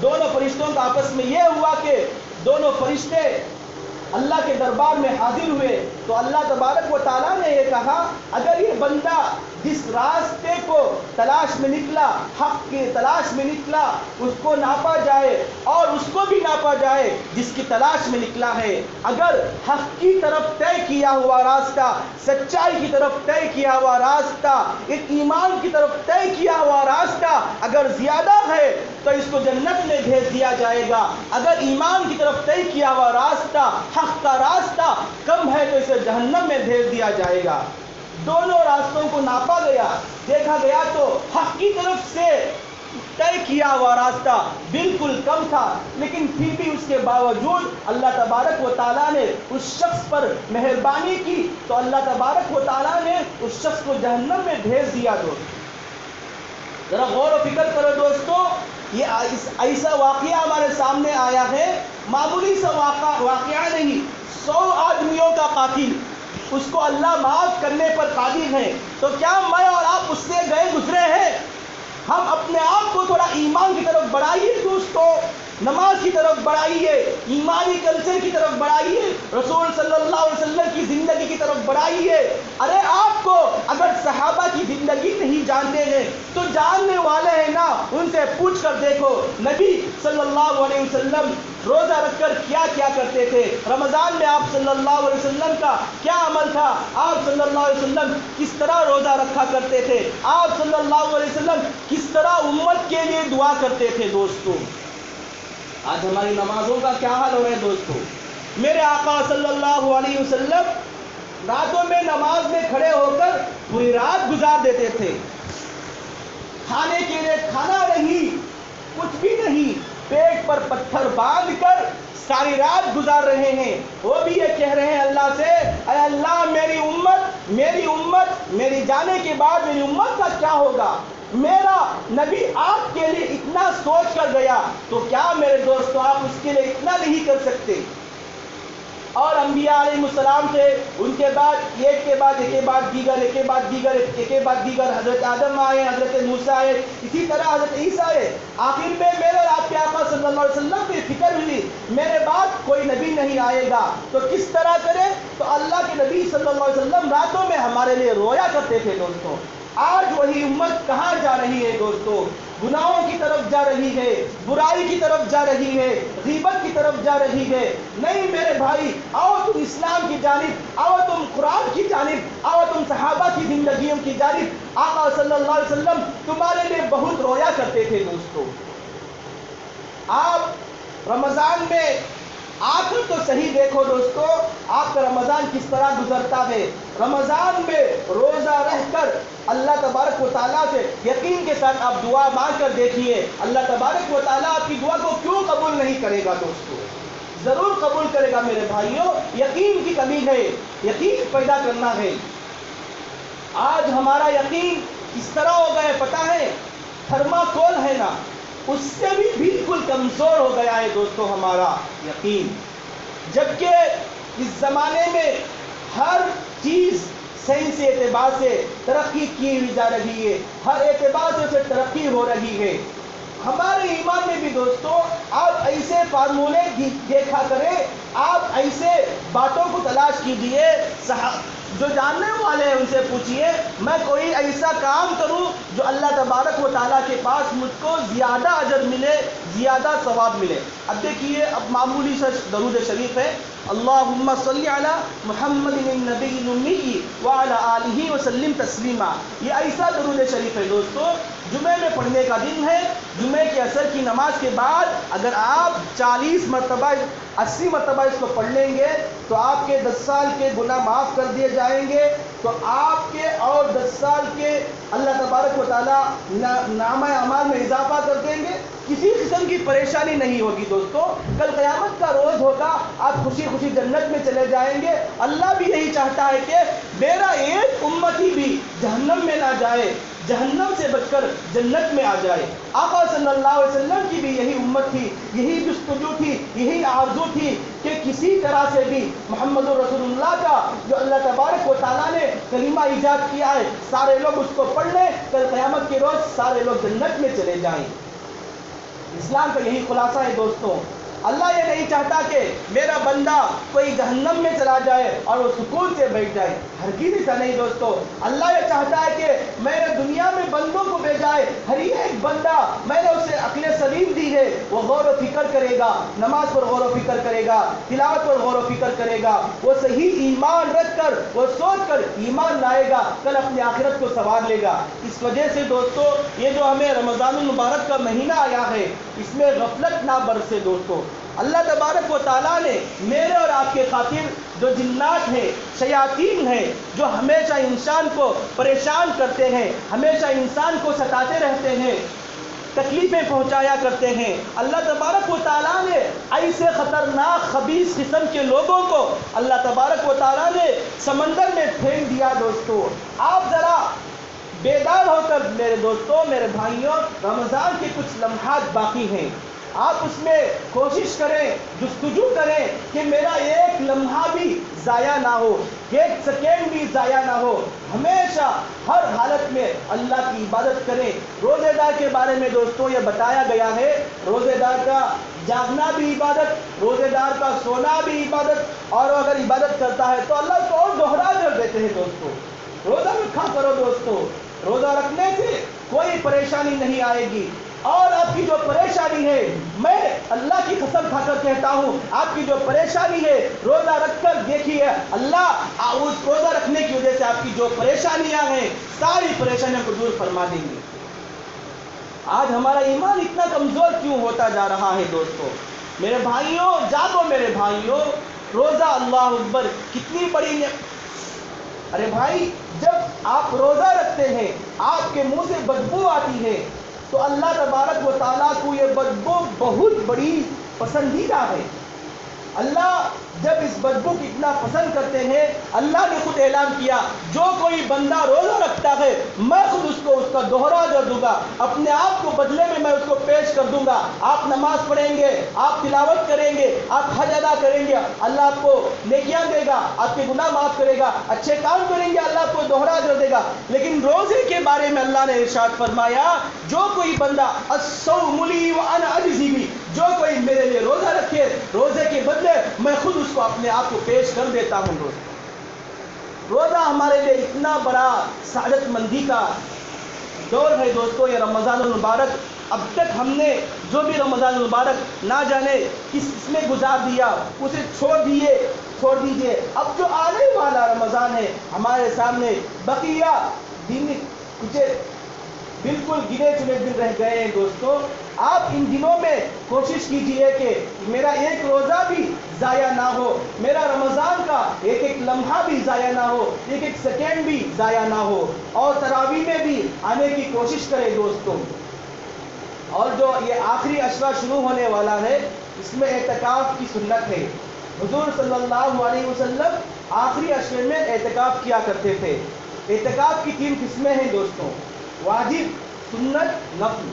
دونوں فرشتوں کا آپس میں یہ ہوا کہ دونوں فرشتے اللہ کے دربار میں حاضر ہوئے تو اللہ تبارک و تعالیٰ نے یہ کہا اگر یہ بندہ جس راستے کو تلاش میں نکلا، حق کی تلاش میں نکلا، اس کو ناپا جائے اور اس کو بھی ناپا جائے جس کی تلاش میں نکلا ہے، اگر حق کی طرف طے کیا ہوا راستہ، سچائی کی طرف طے کیا ہوا راستہ، ایک ایمان کی طرف طے کیا ہوا راستہ اگر زیادہ ہے تو اس کو جنت میں بھیج دیا جائے گا، اگر ایمان کی طرف طے کیا ہوا راستہ، حق کا راستہ کم ہے تو اسے جہنم میں بھیج دیا جائے گا۔ دونوں راستوں کو ناپا گیا، دیکھا گیا تو حق کی طرف سے طے کیا ہوا راستہ بالکل کم تھا، لیکن پھر بھی اس کے باوجود اللہ تبارک و تعالیٰ نے اس شخص پر مہربانی کی تو اللہ تبارک و تعالیٰ نے اس شخص کو جہنم میں بھیج دیا۔ ذرا غور و فکر کرو دوستو، یہ ایسا واقعہ ہمارے سامنے آیا ہے، معمولی سا واقعہ نہیں، 100 آدمیوں کا قاتل، اس کو اللہ معاف کرنے پر قادر ہے، تو کیا میں اور آپ اس سے گئے گزرے ہیں؟ ہم اپنے آپ کو تھوڑا ایمان کی طرف بڑھائیے دوستو، نماز کی طرف بڑھائیے، ایمانی کلچر کی طرف بڑھائیے، رسول صلی اللہ علیہ وسلم کی زندگی کی طرف بڑھائیے۔ ارے آپ کو اگر صحابہ کی زندگی نہیں جانتے ہیں تو جاننے والے ہیں نا، ان سے پوچھ کر دیکھو نبی صلی اللہ علیہ وسلم روزہ رکھ کر کیا کیا کرتے تھے، رمضان میں آپ صلی اللہ علیہ وسلم کا کیا عمل تھا، آپ صلی اللہ علیہ وسلم کس طرح روزہ رکھا کرتے تھے، آپ صلی اللہ علیہ وسلم کس طرح امت کے لیے دعا کرتے تھے۔ دوستو آج ہماری نمازوں کا کیا حال ہو رہا ہے دوستو؟ میرے آقا صلی اللہ علیہ وسلم راتوں میں نماز میں کھڑے ہو کر پوری رات گزار دیتے تھے، کھانے کے لیے کھانا نہیں، کچھ بھی نہیں، پیٹ پر پتھر باندھ کر ساری رات گزار رہے ہیں۔ وہ بھی یہ کہہ رہے ہیں اللہ سے، اے اللہ میری امت میری جانے کے بعد میری امت کا کیا ہوگا؟ میرا نبی آپ کے لیے اتنا سوچ کر گیا تو کیا میرے دوستو آپ اس کے لیے اتنا نہیں کر سکتے؟ اور انبیاء علیہ السلام تھے، ان کے بعد ایک کے بعد دیگر حضرت آدم آئے، حضرت موسیٰ آئے، اسی طرح حضرت عیسیٰ آئے۔ آخر میں میرے اور آپ کے آقا صلی اللہ علیہ وسلم کی فکر ہوئی میرے بعد کوئی نبی نہیں آئے گا تو کس طرح کرے؟ تو اللہ کے نبی صلی اللہ علیہ وسلم راتوں میں ہمارے لیے رویا کرتے تھے۔ دوستو آج وہی امت کہاں جا رہی ہے دوستو؟ گناہوں کی طرف جا رہی ہے، برائی کی طرف جا رہی ہے، غیبت کی طرف جا رہی ہے۔ نہیں میرے بھائی، آؤ تم اسلام کی جانب، آؤ تم قرآن کی جانب، آؤ تم صحابہ کی زندگیوں کی جانب۔ آقا صلی اللہ علیہ وسلم تمہارے لیے بہت رویا کرتے تھے دوستو۔ آپ رمضان میں آ کر تو صحیح دیکھو دوستو آپ کا رمضان کس طرح گزرتا ہے۔ رمضان میں روزہ رہ کر اللہ تبارک و تعالیٰ سے یقین کے ساتھ آپ دعا مانگ کر دیکھیے، اللہ تبارک و تعالیٰ آپ کی دعا کو کیوں قبول نہیں کرے گا دوستو؟ ضرور قبول کرے گا میرے بھائیوں، یقین کی کمی ہے، یقین پیدا کرنا ہے۔ آج ہمارا یقین اس طرح ہو گیا ہے، پتہ ہے تھرماکول ہے نا، اس سے بھی بالکل کمزور ہو گیا ہے دوستو ہمارا یقین، جبکہ اس زمانے میں ہر چیز سائنسی اعتبار سے ترقی کی ہوئی جا رہی ہے، ہر اعتبار سے اسے ترقی ہو رہی ہے۔ ہمارے ایمان میں بھی دوستو آپ ایسے فارمولے دیکھا کریں، آپ ایسے باتوں کو تلاش کیجئے، جو جاننے والے ہیں ان سے پوچھئے، میں کوئی ایسا کام کروں جو اللہ تبارک و تعالیٰ کے پاس مجھ کو زیادہ اجر ملے، زیادہ ثواب ملے۔ اب دیکھیے اب معمولی سا درود شریف ہے، اللہم صلی علی محمد النبی الامی وعلی آلہ وسلم تسلیما۔ یہ ایسا درود شریف ہے دوستو، جمعے میں پڑھنے کا دن ہے، جمعے کے عصر کی نماز کے بعد اگر آپ 40 مرتبہ 80 مرتبہ اس کو پڑھ لیں گے تو آپ کے 10 سال کے گناہ معاف کر دیے جائیں گے، تو آپ کے اور 10 سال کے اللہ تبارک و تعالیٰ نامہ اعمال میں اضافہ کر دیں گے، کسی قسم کی پریشانی نہیں ہوگی دوستو۔ کل قیامت کا روز ہوگا، آپ خوشی خوشی جنت میں چلے جائیں گے۔ اللہ بھی یہی چاہتا ہے کہ میرا ایک امتی بھی جہنم میں نہ جائے، جہنم سے بچ کر جنت میں آ جائے۔ آقا صلی اللہ علیہ وسلم کی بھی یہی امت تھی، یہی جستجو تھی، یہی آرزو تھی کہ کسی طرح سے بھی محمد رسول اللہ کا جو اللہ تبارک و تعالیٰ نے کلمہ ایجاد کیا ہے، سارے لوگ اس کو پڑھ لیں، کل قیامت کے روز سارے لوگ جنت میں چلے جائیں۔ اسلام کا یہی خلاصہ ہے دوستوں۔ اللہ یہ نہیں چاہتا کہ میرا بندہ کوئی جہنم میں چلا جائے اور وہ سکون سے بیٹھ جائے، ہرگز ایسا نہیں دوستو۔ اللہ یہ چاہتا ہے کہ میں نے دنیا میں بندوں کو بھیجا ہے، ہر ایک بندہ میں نے اسے عقل سلیم دی ہے، وہ غور و فکر کرے گا، نماز پر غور و فکر کرے گا، تلاوت پر غور و فکر کرے گا، وہ صحیح ایمان رکھ کر، وہ سوچ کر ایمان لائے گا، کل اپنی آخرت کو سنوار لے گا۔ اس وجہ سے دوستو یہ جو ہمیں رمضان المبارک کا مہینہ آیا ہے، اس میں غفلت نہ برسے دوستو۔ اللہ تبارک و تعالیٰ نے میرے اور آپ کے خاطر جو جنات ہیں، شیاطین ہیں، جو ہمیشہ انسان کو پریشان کرتے ہیں، ہمیشہ انسان کو ستاتے رہتے ہیں، تکلیفیں پہنچایا کرتے ہیں، اللہ تبارک و تعالیٰ نے ایسے خطرناک خبیث قسم کے لوگوں کو اللہ تبارک و تعالیٰ نے سمندر میں پھینک دیا دوستو۔ آپ ذرا بیدار ہو کر میرے دوستوں، میرے بھائیوں، رمضان کے کچھ لمحات باقی ہیں، آپ اس میں کوشش کریں، جستجو کریں کہ میرا ایک لمحہ بھی ضائع نہ ہو، ایک سیکنڈ بھی ضائع نہ ہو، ہمیشہ ہر حالت میں اللہ کی عبادت کریں۔ روزے دار کے بارے میں دوستوں یہ بتایا گیا ہے، روزے دار کا جاگنا بھی عبادت، روزے دار کا سونا بھی عبادت، اور وہ اگر عبادت کرتا ہے تو اللہ کو اور دوہرا کر دیتے ہیں دوستوں۔ روزہ رکھا کرو دوستوں، روزہ رکھنے سے کوئی پریشانی نہیں آئے گی، اور آپ کی جو پریشانی ہے، میں اللہ کی قسم کھا کر کہتا ہوں، آپ کی جو پریشانی ہے روزہ رکھ کر دیکھیے، اللہ اس روزہ رکھنے کی وجہ سے آپ کی جو پریشانیاں ہیں ساری پریشانیوں کو دور فرما دیں گے۔ آج ہمارا ایمان اتنا کمزور کیوں ہوتا جا رہا ہے دوستو؟ میرے بھائیوں جاگو، میرے بھائیوں، روزہ اللہ اکبر کتنی بڑی ارے بھائی، جب آپ روزہ رکھتے ہیں آپ کے منہ سے بدبو آتی ہے تو اللہ تبارک و تعالیٰ کو یہ بدبو بہت بڑی پسندیدہ ہے۔ اللہ جب اس بدبو کو اتنا پسند کرتے ہیں، اللہ نے خود اعلان کیا، جو کوئی بندہ روزہ رکھتا ہے میں خود اس کو اس کا دوہرا جو دوں گا، اپنے آپ کو بدلے میں اس کو پیش کر دوں گا۔ آپ نماز پڑھیں گے، آپ تلاوت کریں گے، آپ حج ادا کریں گے، اللہ آپ کو نیکیاں دے گا، آپ کے گناہ معاف کرے گا، اچھے کام کریں گے، اللہ آپ کو دوہرا جو دے گا۔ لیکن روزے کے بارے میں اللہ نے ارشاد فرمایا، جو کوئی بندہ الصوم لی وانا اجزی بہ، جو کوئی میرے لیے روزہ رکھے، روزے کے بدلے میں خود اس کو اپنے آپ کو پیش کر دیتا ہوں۔ روزہ ہمارے لیے اتنا بڑا سعادت مندی کا دور ہے دوستو، یہ رمضان المبارک۔ اب تک ہم نے جو بھی رمضان المبارک نہ جانے کس میں گزار دیا، اسے چھوڑ دیجئے۔ اب جو آنے والا رمضان ہے ہمارے سامنے، بقیہ دن کچھ بالکل گنے چنے دن رہ گئے ہیں دوستو۔ آپ ان دنوں میں کوشش کیجئے کہ میرا ایک روزہ بھی ضائع نہ ہو، میرا رمضان کا ایک ایک لمحہ بھی ضائع نہ ہو، ایک ایک سیکنڈ بھی ضائع نہ ہو، اور تراویح میں بھی آنے کی کوشش کریں دوستو۔ اور جو یہ آخری عشرہ شروع ہونے والا ہے، اس میں اعتکاف کی سنت ہے۔ حضور صلی اللہ علیہ وسلم آخری عشرے میں اعتکاف کیا کرتے تھے۔ اعتکاف کی 3 قسمیں ہیں دوستوں، واجب، سنت، نفل۔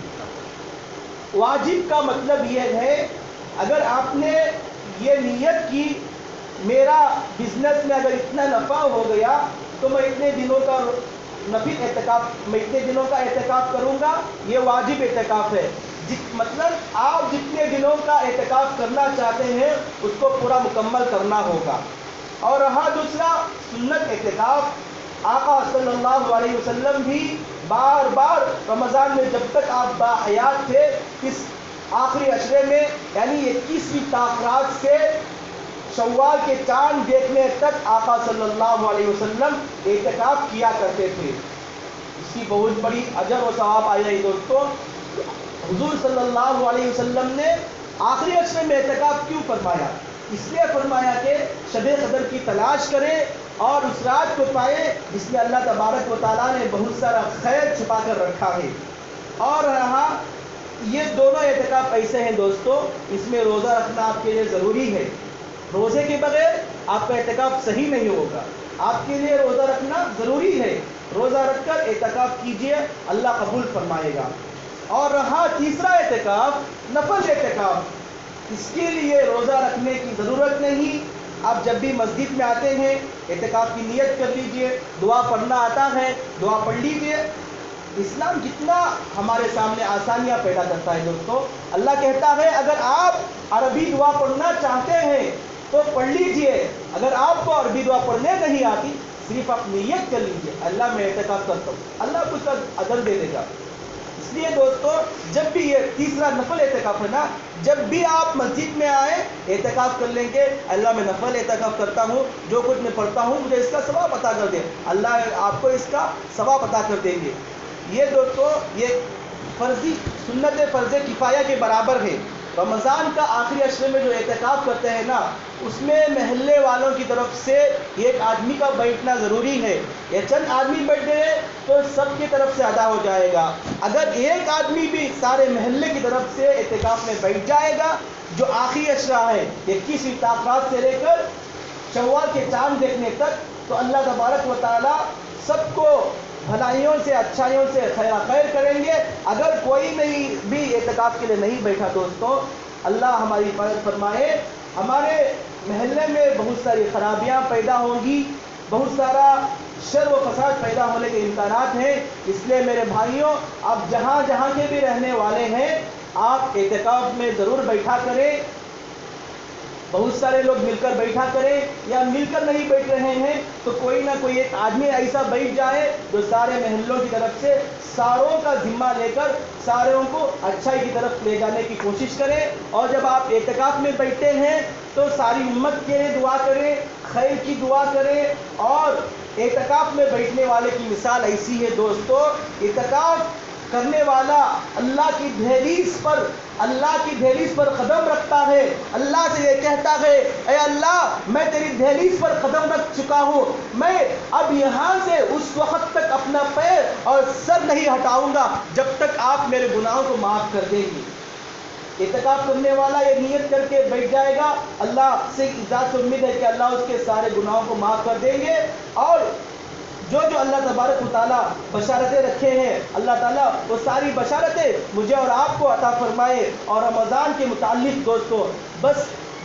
واجب کا مطلب یہ ہے، اگر آپ نے یہ نیت کی میرا بزنس میں اگر اتنا نفع ہو گیا تو میں اتنے دنوں کا نفل اعتکاف، میں اتنے دنوں کا اعتکاف کروں گا، یہ واجب اعتکاف ہے۔ مطلب آپ جتنے دنوں کا اعتکاف کرنا چاہتے ہیں اس کو پورا مکمل کرنا ہوگا۔ اور رہا دوسرا سنت اعتکاف، آقا صلی اللہ علیہ وسلم بھی بار بار رمضان میں جب تک آپ باحیات تھے، اس آخری عشرے میں یعنی 21ویں تاخرات سے شوال کے چاند دیکھنے تک آقا صلی اللہ علیہ وسلم اعتکاف کیا کرتے تھے۔ اس کی بہت بڑی اجر و ثواب آئی ہے دوستو۔ حضور صلی اللہ علیہ وسلم نے آخری عشرے میں اعتکاف کیوں فرمایا؟ اس لیے فرمایا کہ شب قدر کی تلاش کرے اور اس رات کو پائے جس میں اللہ تبارک و تعالیٰ نے بہت سارا خیر چھپا کر رکھا ہے۔ اور رہا یہ دونوں اعتکاف ایسے ہیں دوستو، اس میں روزہ رکھنا آپ کے لیے ضروری ہے۔ روزے کے بغیر آپ کا اعتکاف صحیح نہیں ہوگا، آپ کے لیے روزہ رکھنا ضروری ہے۔ روزہ رکھ کر اعتکاف کیجئے، اللہ قبول فرمائے گا۔ اور رہا تیسرا اعتکاف، نفل اعتکاف، اس کے لیے روزہ رکھنے کی ضرورت نہیں۔ آپ جب بھی مسجد میں آتے ہیں اعتکاف کی نیت کر لیجئے، دعا پڑھنا آتا ہے دعا پڑھ لیجئے۔ اسلام جتنا ہمارے سامنے آسانیاں پیدا کرتا ہے دوستو، اللہ کہتا ہے اگر آپ عربی دعا پڑھنا چاہتے ہیں تو پڑھ لیجئے، اگر آپ کو عربی دعا پڑھنے نہیں آتی صرف آپ نیت کر لیجئے اللہ میں اعتکاف کرتا ہوں، اللہ کچھ اجر دے دے گا۔ اس لیے دوستو جب بھی یہ تیسرا نفل اعتکاف ہے نا، جب بھی آپ مسجد میں آئے اعتکاف کر لیں گے، اللہ میں نفل اعتکاف کرتا ہوں، جو کچھ میں پڑھتا ہوں مجھے اس کا ثواب عطا کر دے، اللہ آپ کو اس کا ثواب عطا کر دیں گے۔ یہ دوستو یہ فرضی سنت فرض کفایہ کے برابر ہے۔ رمضان کا آخری عشرے میں جو اعتکاف کرتے ہیں نا، اس میں محلے والوں کی طرف سے ایک آدمی کا بیٹھنا ضروری ہے۔ یہ چند آدمی بیٹھ گئے تو سب کی طرف سے ادا ہو جائے گا۔ اگر ایک آدمی بھی سارے محلے کی طرف سے اعتکاف میں بیٹھ جائے گا، جو آخری عشرہ ہے 21ویں تاخرات سے لے کر شوال کے چاند دیکھنے تک، تو اللہ تبارک و تعالی سب کو بھلائیوں سے اچھائیوں سے خیر کریں گے۔ اگر کوئی نہیں بھی اعتکاف کے لیے نہیں بیٹھا دوستو، اللہ ہماری حفاظت فرمائے، ہمارے محلے میں بہت ساری خرابیاں پیدا ہوں گی، بہت سارا شر و فساد پیدا ہونے کے امکانات ہیں۔ اس لیے میرے بھائیوں، آپ جہاں جہاں کے بھی رہنے والے ہیں، آپ اعتکاف میں ضرور بیٹھا کریں، بہت سارے لوگ مل کر بیٹھا کریں، یا مل کر نہیں بیٹھ رہے ہیں تو کوئی نہ کوئی ایک آدمی ایسا بیٹھ جائے جو سارے محلوں کی طرف سے ساروں کا ذمہ لے کر ساروں کو اچھائی کی طرف لے جانے کی کوشش کرے۔ اور جب آپ اعتکاف میں بیٹھتے ہیں تو ساری امت کے لیے دعا کریں، خیر کی دعا کریں۔ اور اعتکاف میں بیٹھنے والے کی مثال ایسی ہے دوستو، اعتکاف کرنے والا اللہ کی دہلیز پر قدم رکھتا ہے، اللہ سے یہ کہتا ہے اے اللہ میں تیری دہلیز پر قدم رکھ چکا ہوں، میں اب یہاں سے اس وقت تک اپنا پیر اور سر نہیں ہٹاؤں گا جب تک آپ میرے گناہوں کو معاف کر دیں گے۔ اعتکاف کرنے والا یہ نیت کر کے بیٹھ جائے گا، اللہ سے ذات سے امید ہے کہ اللہ اس کے سارے گناہوں کو معاف کر دیں گے۔ اور جو اللہ تبارک و تعالیٰ بشارتیں رکھے ہیں، اللہ تعالیٰ وہ ساری بشارتیں مجھے اور آپ کو عطا فرمائے۔ اور رمضان کے متعلق دوستو بس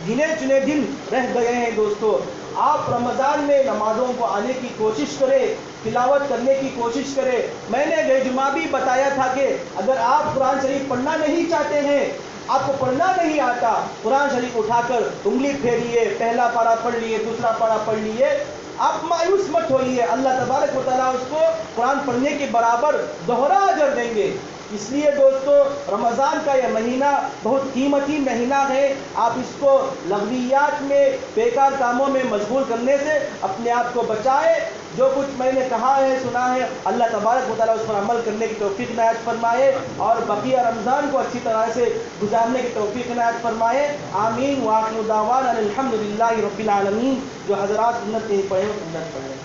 گنے چنے دن رہ گئے ہیں دوستو، آپ رمضان میں نمازوں کو آنے کی کوشش کریں، تلاوت کرنے کی کوشش کریں۔ میں نے گئے جمعہ بھی بتایا تھا کہ اگر آپ قرآن شریف پڑھنا نہیں چاہتے ہیں، آپ کو پڑھنا نہیں آتا، قرآن شریف اٹھا کر انگلی پھیریے، پہلا پارہ پڑھ لیے، دوسرا پارہ پڑھ لیے، آپ مایوس مت ہوئیے، اللہ تبارک و تعالیٰ اس کو قرآن پڑھنے کے برابر دوہرا اجر دیں گے۔ اس لیے دوستو رمضان کا یہ مہینہ بہت قیمتی مہینہ ہے، آپ اس کو لغویات میں بیکار کاموں میں مشغول کرنے سے اپنے آپ کو بچائے۔ جو کچھ میں نے کہا ہے سنا ہے، اللہ تبارک و تعالیٰ اس پر عمل کرنے کی توفیق عنایت فرمائے اور بقیہ رمضان کو اچھی طرح سے گزارنے کی توفیق عنایت فرمائے۔ آمین۔ وآخر دعوانا الحمد للہ رب العالمین۔ جو حضرات سنت نہیں پڑھے وہ سنت پڑھیں۔